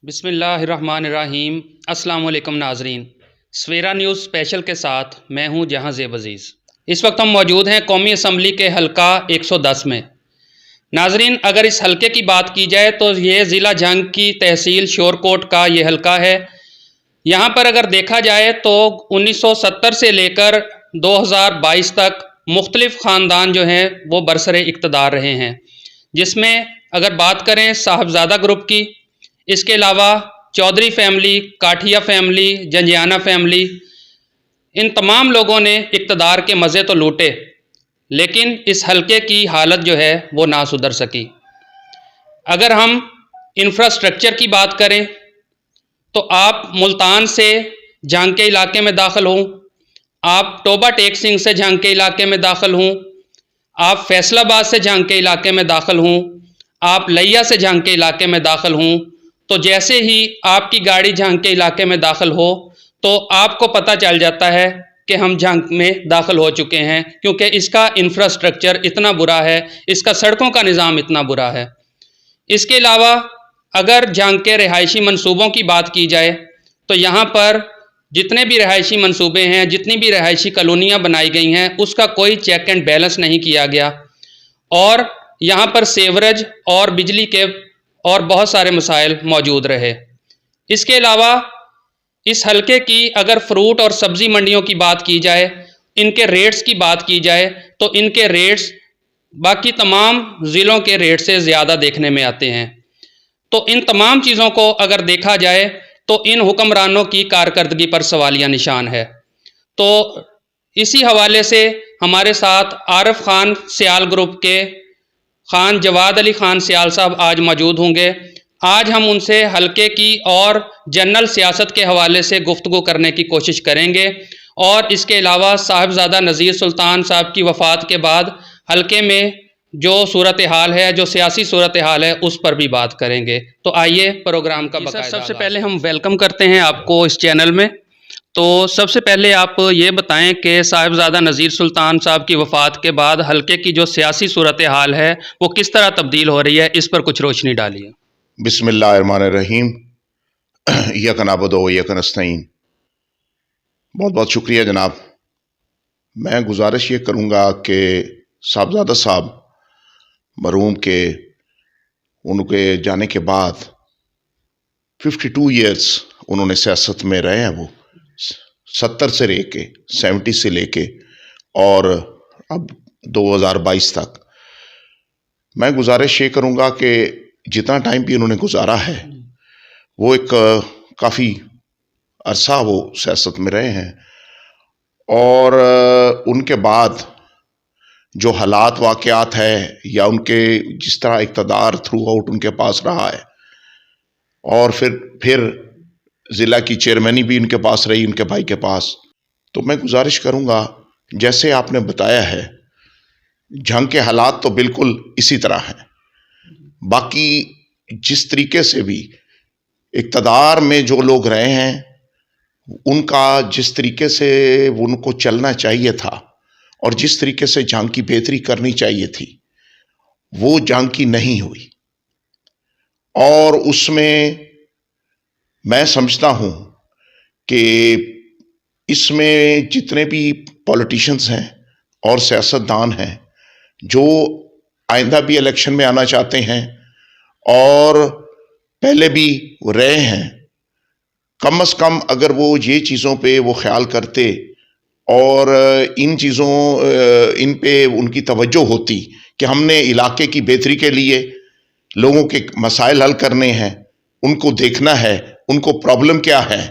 बिस्मिल्लाहिर्रहमानिर्रहीम। अस्सलाम वालेकुम नाजरीन, सवेरा न्यूज़ स्पेशल के साथ मैं हूं जहां ज़ेब अज़ीज़। इस वक्त हम मौजूद हैं कौमी असम्बली के हलका 110 में। नाजरीन, अगर इस हलके की बात की जाए तो ये ज़िला जंग की तहसील शोरकोट का ये हलका है। यहाँ पर अगर देखा जाए तो 1970 से लेकर 2022 तक मुख्तलिफ़ ख़ानदान जो हैं वो बरसरे इक़्तिदार रहे हैं, जिसमें अगर बात करें साहबज़ादा ग्रुप की, इसके अलावा चौधरी फैमिली, काठिया फैमिली, जंजियाना फैमिली, इन तमाम लोगों ने इक़्तिदार के मज़े तो लूटे, लेकिन इस हलके की हालत जो है वो ना सुधर सकी। अगर हम इंफ्रास्ट्रक्चर की बात करें तो आप मुल्तान से जंग के इलाके में दाखिल हों, आप टोबा टेक सिंह से जंग के इलाके में दाखिल हों, आप फैसलाबाद से जंग के इलाके में दाखिल हों, आप लिया से जंग के इलाके में दाखिल हों, तो जैसे ही आपकी गाड़ी जंग के इलाके में दाखिल हो तो आपको पता चल जाता है कि हम जंग में दाखिल हो चुके हैं, क्योंकि इसका इंफ्रास्ट्रक्चर इतना बुरा है, इसका सड़कों का निज़ाम इतना बुरा है। इसके अलावा अगर जंग के रिहायशी मंसूबों की बात की जाए तो यहाँ पर जितने भी रिहायशी मंसूबे हैं, जितनी भी रिहायशी कॉलोनियाँ बनाई गई हैं, उसका कोई चेक एंड बैलेंस नहीं किया गया और यहाँ पर सेवरेज और बिजली के और बहुत सारे मसाइल मौजूद रहे। इसके अलावा इस हलके की अगर फ्रूट और सब्ज़ी मंडियों की बात की जाए, इनके रेट्स की बात की जाए तो इनके रेट्स बाकी तमाम ज़िलों के रेट से ज़्यादा देखने में आते हैं। तो इन तमाम चीज़ों को अगर देखा जाए तो इन हुक्मरानों की कारकर्दगी पर सवालिया निशान है। तो इसी हवाले से हमारे साथ आरिफ खान सियाल ग्रुप के खान जवाद अली खान सियाल साहब आज मौजूद होंगे। आज हम उनसे हलके की और जनरल सियासत के हवाले से गुफ्तगू करने की कोशिश करेंगे और इसके अलावा साहिबजादा नज़ीर सुल्तान साहब की वफ़ात के बाद हलके में जो सूरत हाल है, जो सियासी सूरत हाल है, उस पर भी बात करेंगे। तो आइए प्रोग्राम का बकायदा। सबसे पहले हम वेलकम करते हैं आपको इस चैनल में। तो सबसे पहले आप ये बताएं कि साहिबजादा नज़ीर सुल्तान साहब की वफ़ात के बाद हलके की जो सियासी सूरत हाल है वो किस तरह तब्दील हो रही है, इस पर कुछ रोशनी डालिए। बिस्मिल्लाहिर्रहमानिर्रहीम। इय्याका नअबुदु व इय्याका नस्तईन। बहुत बहुत शुक्रिया जनाब। मैं गुजारिश ये करूँगा कि साहबजादा साहब मरहूम के उनके जाने के बाद 52 ईयर्स उन्होंने सियासत में रहे हैं। वो 70 से लेके 70 से लेके और अब 2022 तक। मैं गुजारिश ये करूँगा कि जितना टाइम भी उन्होंने गुजारा है वो एक काफ़ी अरसा वो सियासत में रहे हैं और उनके बाद जो हालात वाक़यात है या उनके जिस तरह इक़्तिदार थ्रू आउट उनके पास रहा है और फिर ज़िला की चेयरमैनी भी उनके पास रही, उनके भाई के पास। तो मैं गुजारिश करूँगा, जैसे आपने बताया है, जंग के हालात तो बिल्कुल इसी तरह हैं। बाकी जिस तरीके से भी इक़्तिदार में जो लोग रहे हैं, उनका जिस तरीके से उनको चलना चाहिए था और जिस तरीके से जंग की बेहतरी करनी चाहिए थी, वो जंग की नहीं हुई। और उसमें मैं समझता हूँ कि इसमें जितने भी पॉलिटिशियंस हैं और सियासतदान हैं जो आइंदा भी इलेक्शन में आना चाहते हैं और पहले भी रहे हैं, कम से कम अगर वो ये चीज़ों पे वो ख्याल करते और इन पे उनकी तवज्जो होती कि हमने इलाके की बेहतरी के लिए लोगों के मसाइल हल करने हैं, उनको देखना है, उनको प्रॉब्लम क्या है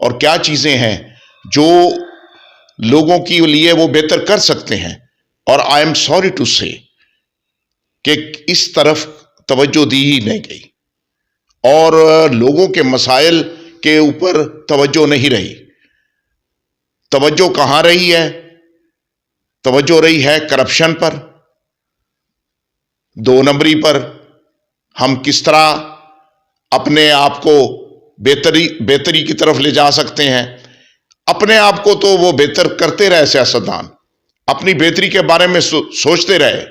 और क्या चीज़ें हैं जो लोगों के लिए वो बेहतर कर सकते हैं। और आई एम सॉरी टू से कि इस तरफ तवज्जो दी ही नहीं गई और लोगों के मसाइल के ऊपर तवज्जो नहीं रही। तवज्जो कहाँ रही है? तवज्जो रही है करप्शन पर, 2 नंबरी पर। हम किस तरह अपने आप को बेहतरी की तरफ ले जा सकते हैं। अपने आप को तो वो बेहतर करते रहे सियासतदान, अपनी बेहतरी के बारे में सोचते रहे,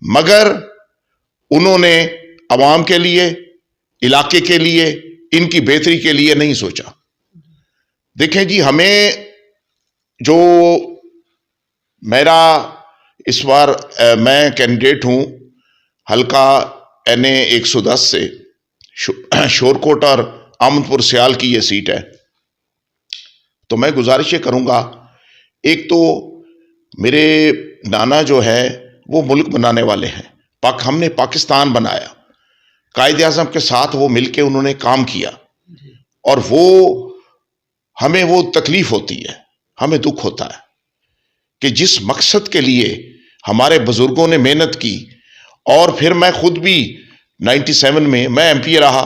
मगर उन्होंने अवाम के लिए, इलाके के लिए, इनकी बेहतरी के लिए नहीं सोचा। देखें जी, हमें जो मेरा इस बार मैं कैंडिडेट हूं हल्का NA 110 से, शोरकोट और आमदपुर सियाल की ये सीट है। तो मैं गुजारिश ये करूंगा, एक तो मेरे नाना जो है वो मुल्क बनाने वाले हैं, हमने पाकिस्तान बनाया, कायदे आज़म के साथ वो मिलके उन्होंने काम किया, और वो हमें वो तकलीफ होती है, हमें दुख होता है कि जिस मकसद के लिए हमारे बुजुर्गों ने मेहनत की, और फिर मैं खुद भी 97 में मैं MP रहा,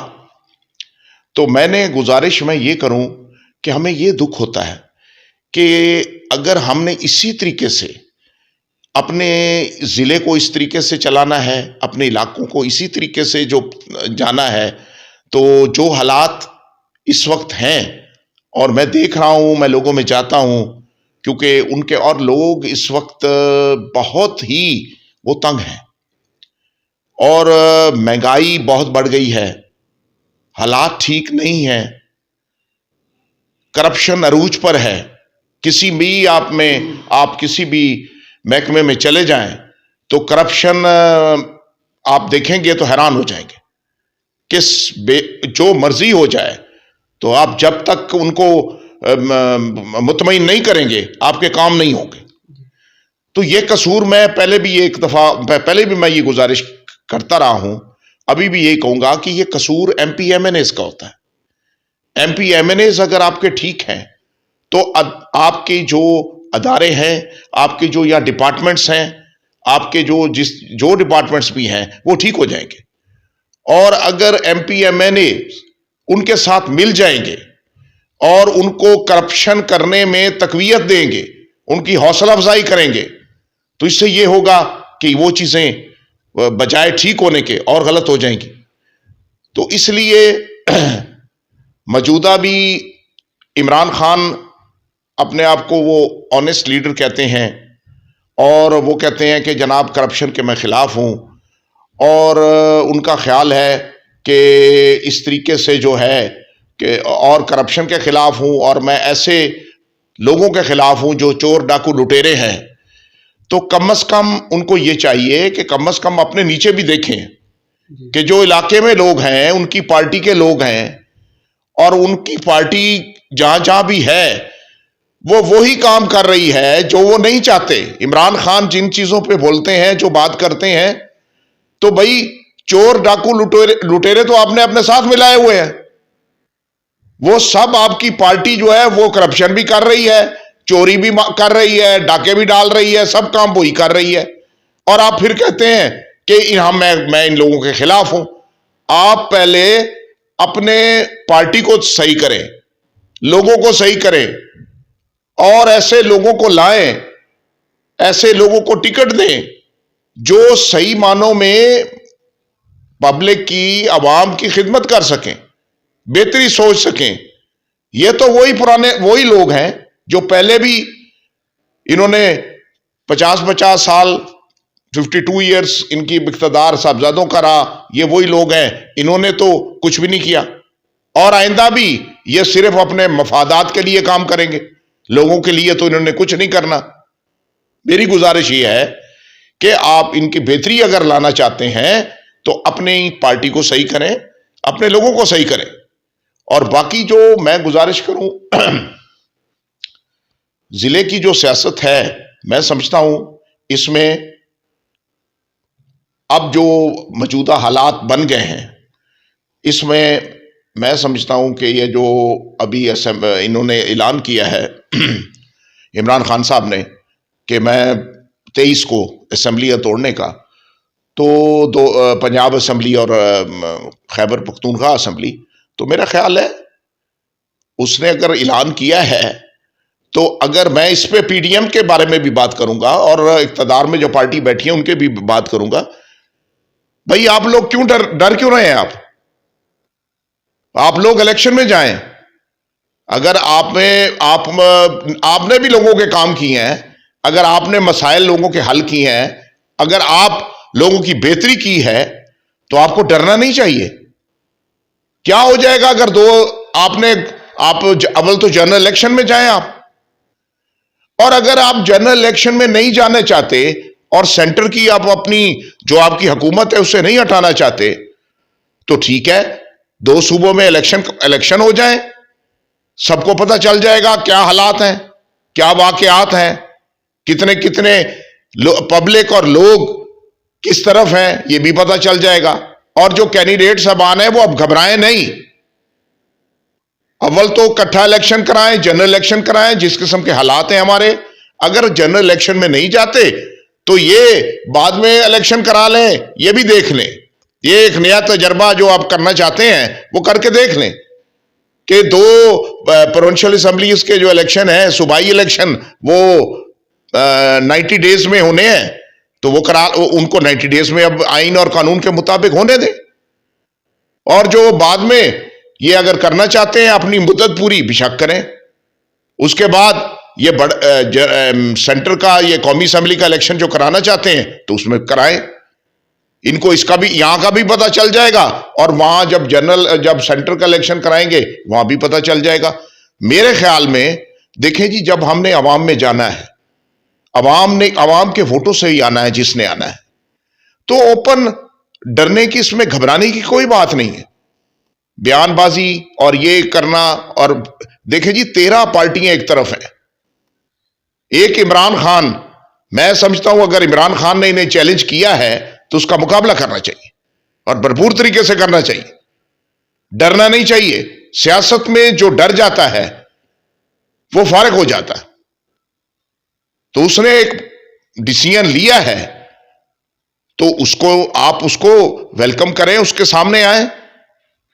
तो मैंने गुजारिश मैं ये करूं कि हमें ये दुख होता है कि अगर हमने इसी तरीके से अपने ज़िले को इस तरीके से चलाना है, अपने इलाकों को इसी तरीके से जो जाना है, तो जो हालात इस वक्त हैं, और मैं देख रहा हूं, मैं लोगों में जाता हूं, क्योंकि उनके और लोग इस वक्त बहुत ही वो तंग हैं, और महंगाई बहुत बढ़ गई है, हालात ठीक नहीं हैं, करप्शन अरूज पर है। किसी भी आप किसी भी महकमे में चले जाएं तो करप्शन आप देखेंगे तो हैरान हो जाएंगे। जो मर्जी हो जाए, तो आप जब तक उनको मुतमईन नहीं करेंगे आपके काम नहीं होंगे। तो ये कसूर मैं पहले भी मैं ये गुजारिश करता रहा हूं, अभी भी यही कहूंगा कि ये कसूर MP MNAs का होता है। MP MNAs अगर आपके ठीक हैं तो आपके जो अदारे हैं, आपके जो या डिपार्टमेंट्स हैं, आपके जो डिपार्टमेंट्स भी हैं वो ठीक हो जाएंगे। और अगर MP MNA उनके साथ मिल जाएंगे और उनको करप्शन करने में तकवीयत देंगे, उनकी हौसला अफजाई करेंगे, तो इससे ये होगा कि वो चीजें बजाय ठीक होने के और गलत हो जाएंगी। तो इसलिए मौजूदा भी इमरान खान अपने आप को वो ऑनेस्ट लीडर कहते हैं, और वो कहते हैं कि जनाब करप्शन के मैं खिलाफ हूं, और उनका ख्याल है कि इस तरीके से जो है कि और करप्शन के खिलाफ हूं, और मैं ऐसे लोगों के खिलाफ हूं जो चोर डाकू लुटेरे हैं। तो कम से कम उनको ये चाहिए कि कम से कम अपने नीचे भी देखें कि जो इलाके में लोग हैं उनकी पार्टी के लोग हैं, और उनकी पार्टी जहां जहां भी है वो वही काम कर रही है जो वो नहीं चाहते। इमरान खान जिन चीजों पे बोलते हैं, जो बात करते हैं, तो भाई चोर डाकू लुटेरे तो आपने अपने साथ मिलाए हुए हैं। वो सब आपकी पार्टी जो है वो करप्शन भी कर रही है, चोरी भी कर रही है, डाके भी डाल रही है, सब काम वही कर रही है, और आप फिर कहते हैं कि मैं इन लोगों के खिलाफ हूं। आप पहले अपने पार्टी को सही करें, लोगों को सही करें, और ऐसे लोगों को लाएं, ऐसे लोगों को टिकट दें जो सही मानों में पब्लिक की, आवाम की खिदमत कर सकें, बेहतरी सोच सकें। ये तो वही लोग हैं जो पहले भी इन्होंने 50-50 साल 52 ईयर्स इनकी इख्तिदार साहबजादों का रहा। ये वही लोग हैं, इन्होंने तो कुछ भी नहीं किया, और आइंदा भी ये सिर्फ अपने मफादात के लिए काम करेंगे, लोगों के लिए तो इन्होंने कुछ नहीं करना। मेरी गुजारिश ये है कि आप इनकी बेहतरी अगर लाना चाहते हैं तो अपनी पार्टी को सही करें, अपने लोगों को सही करें। और बाकी जो मैं गुजारिश करूं, जिले की जो सियासत है, मैं समझता हूं इसमें अब जो मौजूदा हालात बन गए हैं, इसमें मैं समझता हूं कि ये जो अभी इन्होंने ऐलान किया है इमरान खान साहब ने कि मैं 23 को असम्बलियाँ तोड़ने का, तो पंजाब असम्बली और खैबर पख्तूनख्वा असम्बली, तो मेरा ख्याल है उसने अगर ऐलान किया है, तो अगर मैं इस पे PDM के बारे में भी बात करूंगा और इख्तिदार में जो पार्टी बैठी है उनके भी बात करूंगा। भाई आप लोग क्यों डर क्यों रहे हैं? आप लोग इलेक्शन में जाएं। अगर आपने भी लोगों के काम किए हैं, अगर आपने मसाइल लोगों के हल किए हैं, अगर आप लोगों की बेहतरी की है, तो आपको डरना नहीं चाहिए। क्या हो जाएगा अगर आप अव्वल तो जनरल इलेक्शन में जाएं आप, और अगर आप जनरल इलेक्शन में नहीं जाना चाहते और सेंटर की आप अपनी जो आपकी हुकूमत है उससे नहीं हटाना चाहते, तो ठीक है, 2 सूबों में इलेक्शन हो जाए, सबको पता चल जाएगा क्या हालात हैं, क्या वाकयात हैं, कितने कितने पब्लिक और लोग किस तरफ हैं, यह भी पता चल जाएगा। और जो कैंडिडेट साहबान हैं वो अब घबराएं नहीं, अव्वल तो इकट्ठा इलेक्शन कराएं, जनरल इलेक्शन कराएं, जिस किस्म के हालात हैं हमारे। अगर जनरल इलेक्शन में नहीं जाते तो ये बाद में इलेक्शन करा लें, ये भी देख लें। ये एक नया तजर्बा जो आप करना चाहते हैं वो करके देख लें कि 2 प्रोविंशियल असेंबलीज के जो इलेक्शन है, सूबाई इलेक्शन, वो 90 डेज में होने हैं, तो वो उनको 90 डेज में अब आइन और कानून के मुताबिक होने दें। और जो बाद में ये अगर करना चाहते हैं अपनी मुद्दत पूरी, बेशक करें। उसके बाद ये सेंटर का, ये कौमी असेंबली का इलेक्शन जो कराना चाहते हैं तो उसमें कराएं। इनको इसका भी, यहां का भी पता चल जाएगा, और वहां जब सेंटर का इलेक्शन कराएंगे वहां भी पता चल जाएगा। मेरे ख्याल में देखें जी, जब हमने अवाम में जाना है, अवाम के वोटों से ही आना है जिसने आना है, तो ओपन डरने की, इसमें घबराने की कोई बात नहीं है। बयानबाजी और ये करना, और देखें जी 13 पार्टियां एक तरफ हैं, एक इमरान खान, मैं समझता हूं अगर इमरान खान ने इन्हें चैलेंज किया है तो उसका मुकाबला करना चाहिए और भरपूर तरीके से करना चाहिए, डरना नहीं चाहिए। सियासत में जो डर जाता है वो फारिग हो जाता है। तो उसने एक डिसीजन लिया है तो आप उसको वेलकम करें, उसके सामने आए,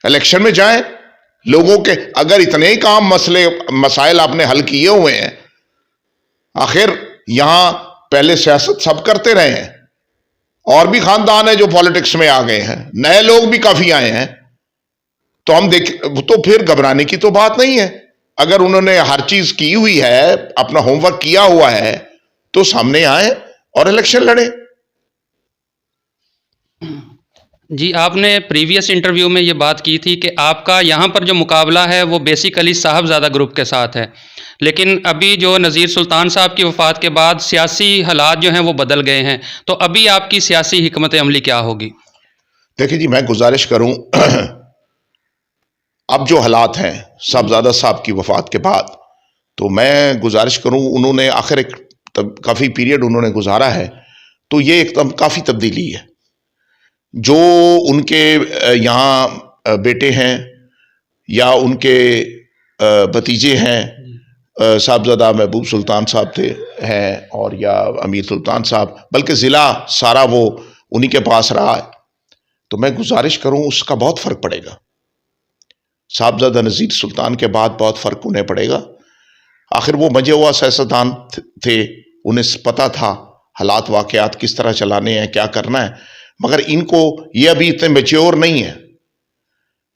इलेक्शन में जाएं। लोगों के अगर इतने ही काम मसाइल आपने हल किए हुए हैं, आखिर यहां पहले सियासत सब करते रहे हैं, और भी खानदान है जो पॉलिटिक्स में आ गए हैं, नए लोग भी काफी आए हैं, तो हम तो फिर घबराने की तो बात नहीं है। अगर उन्होंने हर चीज की हुई है, अपना होमवर्क किया हुआ है, तो सामने आए और इलेक्शन लड़े। जी, आपने प्रीवियस इंटरव्यू में ये बात की थी कि आपका यहाँ पर जो मुकाबला है वो बेसिकली साहबजादा ग्रुप के साथ है, लेकिन अभी जो नज़ीर सुल्तान साहब की वफ़ात के बाद सियासी हालात जो हैं वो बदल गए हैं, तो अभी आपकी सियासी हिकमत अमली क्या होगी? देखिए जी, मैं गुजारिश करूं अब जो हालात हैं साहबजादा साहब की वफ़ात के बाद, तो मैं गुजारिश करूं, उन्होंने आखिर एक काफ़ी पीरियड उन्होंने गुजारा है, तो ये एकदम काफ़ी तब्दीली है। जो उनके यहाँ बेटे हैं या उनके भतीजे हैं, साहबजादा महबूब सुल्तान साहब हैं, और या अमीर सुल्तान साहब, बल्कि ज़िला सारा वो उन्हीं के पास रहा है, तो मैं गुजारिश करूं उसका बहुत फ़र्क पड़ेगा। साहबजादा नज़ीर सुल्तान के बाद बहुत फ़र्क उन्हें पड़ेगा। आखिर वो मजे हुआ सियासतदान थे, उन्हें पता था हालात वाक़यात किस तरह चलाने हैं, क्या करना है, मगर इनको ये अभी इतने मैच्योर नहीं है।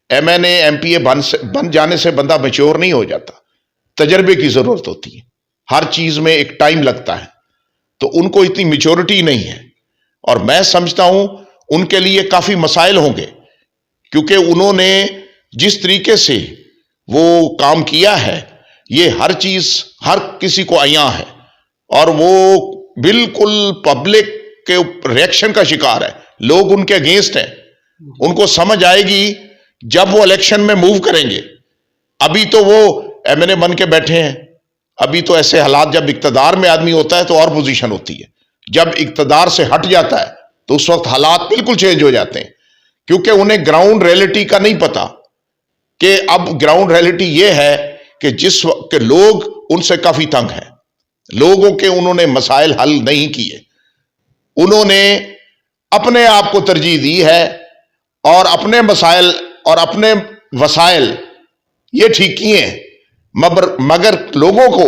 MNA MPA बन जाने से बंदा मैच्योर नहीं हो जाता, तजर्बे की ज़रूरत होती है, हर चीज़ में एक टाइम लगता है, तो उनको इतनी मैच्योरिटी नहीं है। और मैं समझता हूं उनके लिए काफ़ी मसाइल होंगे, क्योंकि उन्होंने जिस तरीके से वो काम किया है, ये हर चीज़ हर किसी को आया है, और वो बिल्कुल पब्लिक के रिएक्शन का शिकार है। लोग उनके अगेंस्ट हैं, उनको समझ आएगी जब वो इलेक्शन में मूव करेंगे। अभी तो वो MNA बन के बैठे हैं, अभी तो ऐसे हालात, जब इक्तदार में आदमी होता है तो और पोजीशन होती है, जब इक्तदार से हट जाता है तो उस वक्त हालात बिल्कुल चेंज हो जाते हैं, क्योंकि उन्हें ग्राउंड रियलिटी का नहीं पता कि अब ग्राउंड रियलिटी ये है कि जिस वक्त के लोग उनसे काफी तंग हैं, लोगों के उन्होंने मसाइल हल नहीं किए, उन्होंने अपने आप को तरजीह दी है और अपने मसाइल और अपने वसाइल ये ठीक किए हैं, मगर लोगों को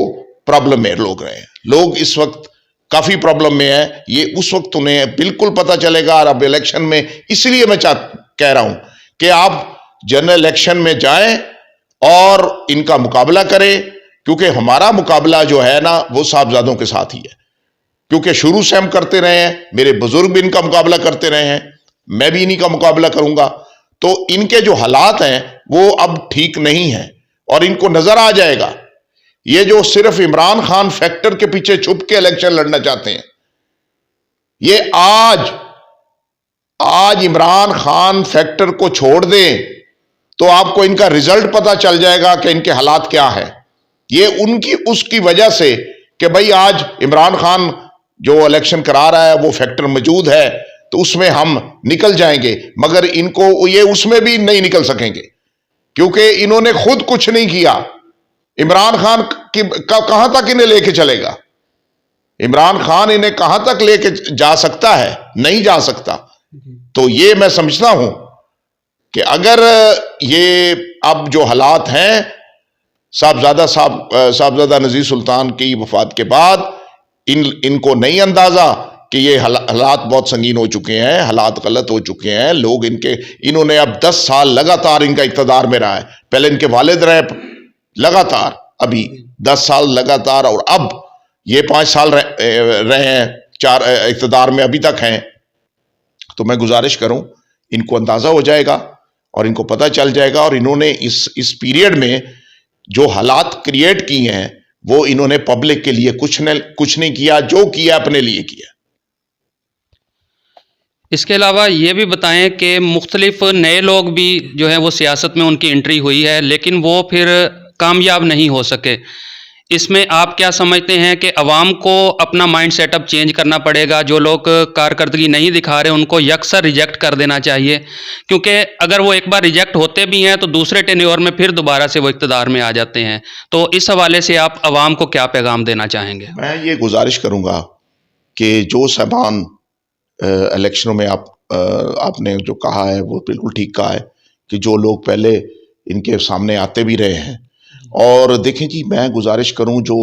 प्रॉब्लम में लोग रहे हैं। लोग इस वक्त काफी प्रॉब्लम में है, ये उस वक्त उन्हें बिल्कुल पता चलेगा। और अब इलेक्शन में, इसलिए मैं कह रहा हूं कि आप जनरल इलेक्शन में जाएं और इनका मुकाबला करें, क्योंकि हमारा मुकाबला जो है ना वो साहबजादों के साथ ही है, क्योंकि शुरू से हम करते रहे हैं, मेरे बुजुर्ग भी इनका मुकाबला करते रहे हैं, मैं भी इन्हीं का मुकाबला करूंगा। तो इनके जो हालात हैं वो अब ठीक नहीं है और इनको नजर आ जाएगा। ये जो सिर्फ इमरान खान फैक्टर के पीछे छुप के इलेक्शन लड़ना चाहते हैं, ये आज इमरान खान फैक्टर को छोड़ दें तो आपको इनका रिजल्ट पता चल जाएगा कि इनके हालात क्या है। ये उनकी उसकी वजह से कि भाई आज इमरान खान जो इलेक्शन करा रहा है वो फैक्टर मौजूद है तो उसमें हम निकल जाएंगे, मगर इनको ये उसमें भी नहीं निकल सकेंगे क्योंकि इन्होंने खुद कुछ नहीं किया। इमरान खान कहां तक इन्हें लेके चलेगा? इमरान खान इन्हें कहां तक लेके जा सकता है? नहीं जा सकता। तो ये मैं समझता हूं कि अगर ये अब जो हालात हैं साहबजादा नजीर सुल्तान की वफात के बाद इनको नहीं अंदाजा कि ये हालात बहुत संगीन हो चुके हैं, हालात गलत हो चुके हैं। लोग इन्होंने अब 10 साल लगातार इनका इक़्तिदार में रहा है। पहले इनके वालिद रहे लगातार, अभी 10 साल लगातार, और अब ये 5 साल रहे हैं, 4 इक़्तिदार में अभी तक हैं। तो मैं गुजारिश करूं, इनको अंदाजा हो जाएगा और इनको पता चल जाएगा, और इन्होंने इस पीरियड में जो हालात क्रिएट किए हैं वो इन्होंने पब्लिक के लिए कुछ नहीं किया, जो किया अपने लिए किया। इसके अलावा ये भी बताएं कि मुख्तलिफ नए लोग भी जो है वो सियासत में उनकी एंट्री हुई है लेकिन वो फिर कामयाब नहीं हो सके। इसमें आप क्या समझते हैं कि अवाम को अपना माइंड सेटअप चेंज करना पड़ेगा? जो लोग कारकर्दगी नहीं दिखा रहे उनको यकसर रिजेक्ट कर देना चाहिए, क्योंकि अगर वो एक बार रिजेक्ट होते भी हैं तो दूसरे टेन्योर में फिर दोबारा से वो इक़्तिदार में आ जाते हैं। तो इस हवाले से आप अवाम को क्या पैगाम देना चाहेंगे? मैं ये गुजारिश करूँगा कि जो साहबान इलेक्शनों में आपने जो कहा है वो बिल्कुल ठीक कहा है कि जो लोग पहले इनके सामने आते भी रहे हैं, और देखें जी, मैं गुजारिश करूं जो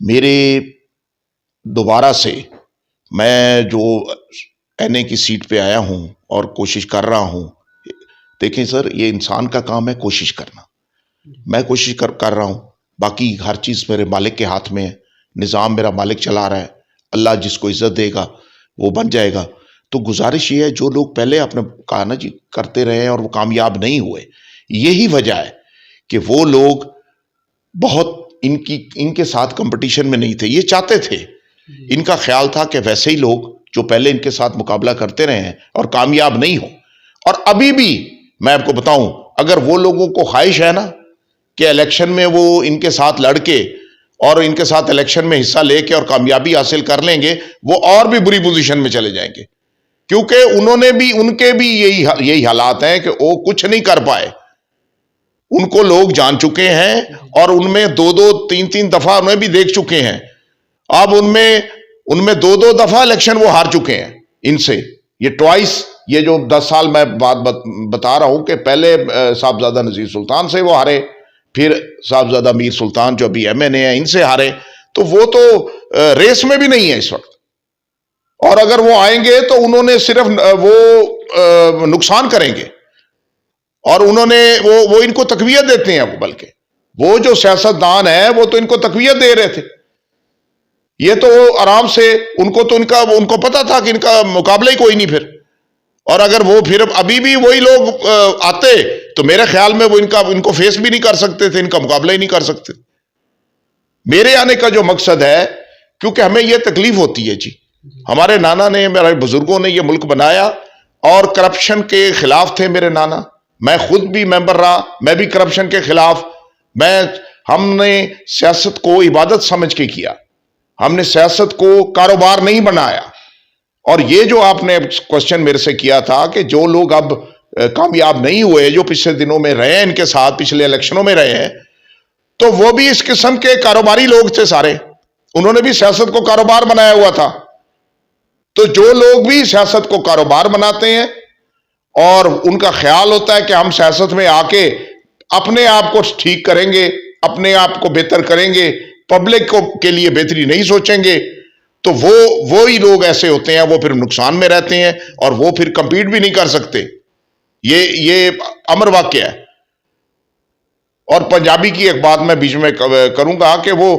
मेरे दोबारा से मैं जो एनए की सीट पे आया हूं और कोशिश कर रहा हूं, देखें सर, ये इंसान का काम है कोशिश करना। मैं कोशिश कर रहा हूं, बाकी हर चीज़ मेरे मालिक के हाथ में है। निज़ाम मेरा मालिक चला रहा है, अल्लाह जिसको इज्जत देगा वो बन जाएगा। तो गुजारिश ये है, जो लोग पहले आपने कहा ना जी करते रहे हैं और वो कामयाब नहीं हुए, यही वजह है कि वो लोग बहुत इनके साथ कंपटीशन में नहीं थे। ये चाहते थे, इनका ख्याल था कि वैसे ही लोग जो पहले इनके साथ मुकाबला करते रहे हैं और कामयाब नहीं हो, और अभी भी मैं आपको बताऊं, अगर वो लोगों को ख्वाहिश है ना कि इलेक्शन में वो इनके साथ लड़के और इनके साथ इलेक्शन में हिस्सा लेके और कामयाबी हासिल कर लेंगे, वो और भी बुरी पोजीशन में चले जाएंगे, क्योंकि उनके भी यही हालात हैं कि वो कुछ नहीं कर पाए। उनको लोग जान चुके हैं और उनमें 2-2, 3-3 दफा उन्हें भी देख चुके हैं। अब उनमें 2-2 दफा इलेक्शन वो हार चुके हैं इनसे। ये ट्वाइस, ये जो 10 साल मैं बात बता रहा हूं कि पहले साहबजादा नजीर सुल्तान से वो हारे, फिर साहबजादा मीर सुल्तान जो अभी एमएनए है इनसे हारे। तो वो तो रेस में भी नहीं है इस वक्त, और अगर वो आएंगे तो उन्होंने सिर्फ वो नुकसान करेंगे, और उन्होंने वो इनको तकवीयत देते हैं। बल्कि वो जो सियासतदान है वो तो इनको तकवीयत दे रहे थे। ये तो आराम से उनको पता था कि इनका मुकाबला ही कोई नहीं फिर, और अगर वो फिर अभी भी वही लोग आते तो मेरे ख्याल में वो इनको फेस भी नहीं कर सकते थे, इनका मुकाबला ही नहीं कर सकते। मेरे आने का जो मकसद है, क्योंकि हमें यह तकलीफ होती है जी, हमारे नाना ने, मेरे बुजुर्गों ने यह मुल्क बनाया और करप्शन के खिलाफ थे मेरे नाना। मैं खुद भी मेंबर रहा, मैं भी करप्शन के खिलाफ। हमने सियासत को इबादत समझ के किया, हमने सियासत को कारोबार नहीं बनाया। और ये जो आपने क्वेश्चन मेरे से किया था कि जो लोग अब कामयाब नहीं हुए, जो पिछले दिनों में रहे इनके साथ, पिछले इलेक्शनों में रहे हैं, तो वो भी इस किस्म के कारोबारी लोग थे सारे। उन्होंने भी सियासत को कारोबार बनाया हुआ था। तो जो लोग भी सियासत को कारोबार बनाते हैं और उनका ख्याल होता है कि हम सियासत में आके अपने आप को ठीक करेंगे, अपने आप को बेहतर करेंगे, पब्लिक के लिए बेहतरी नहीं सोचेंगे, तो वो ही लोग ऐसे होते हैं, वो फिर नुकसान में रहते हैं और वो फिर कंपीट भी नहीं कर सकते। ये अमर वाक्य है। और पंजाबी की एक बात मैं बीच में करूंगा कि वो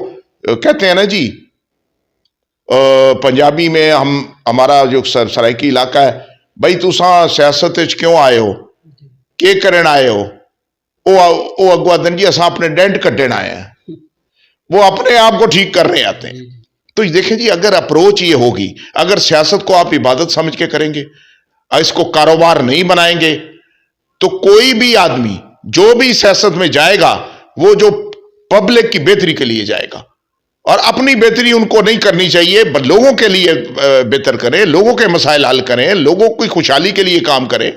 कहते हैं ना जी, पंजाबी में हमारा जो सराइकी इलाका है, भाई तुसा सियासत क्यों आए हो, के करन आए हो, वो अगवादन जी असा अपने डेंट कट्टन आए हैं, वो अपने आप को ठीक करने आते हैं। तो देखें जी, अगर अप्रोच ये होगी, अगर सियासत को आप इबादत समझ के करेंगे, इसको कारोबार नहीं बनाएंगे, तो कोई भी आदमी जो भी सियासत में जाएगा वो जो पब्लिक की बेहतरी के लिए जाएगा, और अपनी बेहतरी उनको नहीं करनी चाहिए, लोगों के लिए बेहतर करें, लोगों के मसाइल हल करें, लोगों की खुशहाली के लिए काम करें।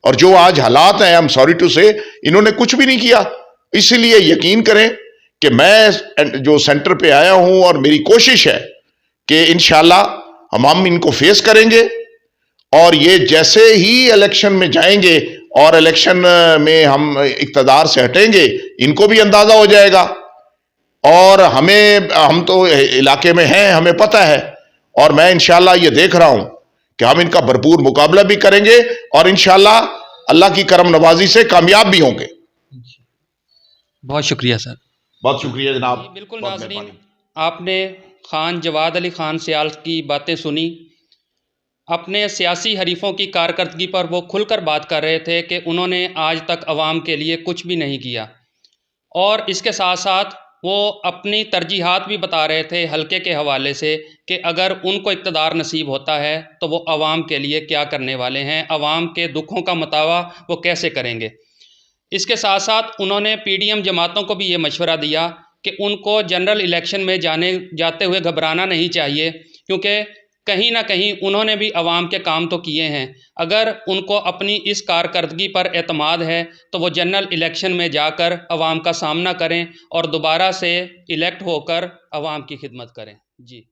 और जो आज हालात हैं, आई एम सॉरी टू से, इन्होंने कुछ भी नहीं किया। इसलिए यकीन करें कि मैं जो सेंटर पे आया हूं और मेरी कोशिश है कि इंशाल्लाह हम इनको फेस करेंगे, और ये जैसे ही इलेक्शन में जाएंगे और इलेक्शन में हम इक्तदार से हटेंगे, इनको भी अंदाजा हो जाएगा, और हम तो इलाके में हैं, हमें पता है, और मैं इंशाल्लाह ये देख रहा हूं कि हम इनका भरपूर मुकाबला भी करेंगे, और इंशाल्लाह अल्लाह की करम नवाजी से कामयाब भी होंगे। बहुत शुक्रिया सर। बहुत शुक्रिया जनाब। बिल्कुल नाज़रीन, आपने खान जवाद अली खान सियाल की बातें सुनी। अपने सियासी हरीफों की कारकर्दगी पर वो खुलकर बात कर रहे थे कि उन्होंने आज तक अवाम के लिए कुछ भी नहीं किया, और इसके साथ साथ वो अपनी तरजीहात भी बता रहे थे हल्के के हवाले से कि अगर उनको इक़्तिदार नसीब होता है तो वो आवाम के लिए क्या करने वाले हैं, आवाम के दुखों का मतावा वो कैसे करेंगे। इसके साथ साथ उन्होंने पीडीएम जमातों को भी ये मशवरा दिया कि उनको जनरल इलेक्शन में जाते हुए घबराना नहीं चाहिए, क्योंकि कहीं ना कहीं उन्होंने भी आवाम के काम तो किए हैं। अगर उनको अपनी इस कारकर्दगी पर एतमाद है तो वो जनरल इलेक्शन में जाकर आवाम का सामना करें और दोबारा से इलेक्ट होकर आवाम की खिदमत करें। जी।